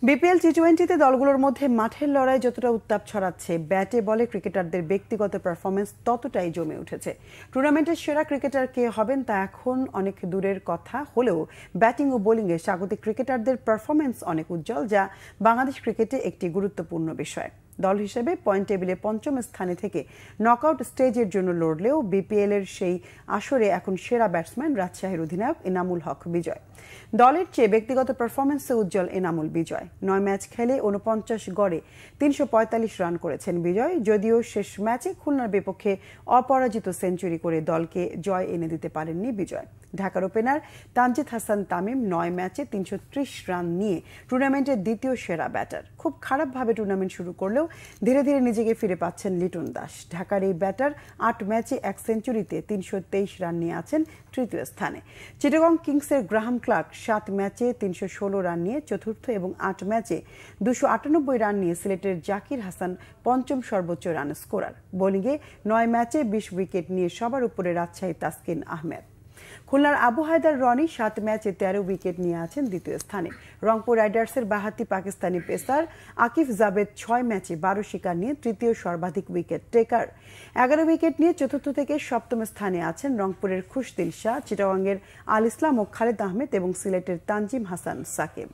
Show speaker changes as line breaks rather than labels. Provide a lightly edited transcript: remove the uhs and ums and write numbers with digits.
BPL টি-20তে দলগুলোর মধ্যে মাঠের লড়াই যতটা উত্তাপ ছড়াচ্ছে, ব্যাটে বলে ক্রিকেটারদের ব্যক্তিগত পারফরমেন্স ততটাই জমে উঠেছে। টুর্নামেন্টের সেরা ক্রিকেটার কে হবেন তা এখন অনেক দূরের কথা হলেও ব্যাটিং ও বোলিংয়ে স্বাগতিক ক্রিকেটারদের পারফরমেন্স অনেক উজ্জ্বল, যা বাংলাদেশ ক্রিকেটে একটি গুরুত্বপূর্ণ বিষয়। দল হিসেবে পয়েন্ট টেবিলে পঞ্চম স্থানে থেকে নকআউট স্টেজের জন্য লড়লেও বিপিএল এর সেই আসরে এখন সেরা ব্যাটসম্যান রাজশাহীর অধিনায়ক এনামুল হক বিজয়। দলের চেয়ে ব্যক্তিগত পারফরমেন্সে উজ্জ্বল এনামুল বিজয়। 9 ম্যাচ খেলে 49 গড়ে 345 রান করেছেন বিজয়। যদিও শেষ ম্যাচে খুলনার বিপক্ষে অপরাজিত সেঞ্চুরি করে দলকে জয় এনে দিতে পারেননি বিজয়। ঢাকার ওপেনার তানজিদ হাসান তামিম 9 ম্যাচে 330 রান নিয়ে টুর্নামেন্টের দ্বিতীয় সেরা ব্যাটার। খুব খারাপভাবে টুর্নামেন্ট শুরু করলেও ধীরে ধীরে নিজেকে ফিরে পাচ্ছেন লিটন দাস। ঢাকার এই ব্যাটার 8 ম্যাচে 1 সেঞ্চুরিতে 323 রান নিয়ে আছেন তৃতীয় স্থানে। চিটাগং কিংসের গ্রাহাম ক্লার্ক 7 ম্যাচে 316 রান নিয়ে চতুর্থ এবং 8 ম্যাচে 298 রান নিয়ে সিলেটের জাকির হাসান পঞ্চম সর্বোচ্চ রান স্কোরার। বোলিংয়ে 9 ম্যাচে 20 উইকেট নিয়ে সবার উপরে রাজশাহী তাসকিন আহমেদ। খুলনার আবু হায়দার রনি 7 ম্যাচে 13 উইকেট নিয়ে আছেন দ্বিতীয় স্থানে। রংপুর রাইডার্সের বাহাতি পাকিস্তানি পেসার আকিফ জাবেদ 6 ম্যাচে 12 শিকার নিয়ে তৃতীয় সর্বাধিক উইকেট টেকার। 11 উইকেট নিয়ে চতুর্থ থেকে সপ্তম স্থানে আছেন রংপুরের খুশদিল শাহ, চিটাগাংয়ের আল ইসলাম ও খালেদ আহমেদ এবং সিলেটের তানজিম হাসান সাকিব।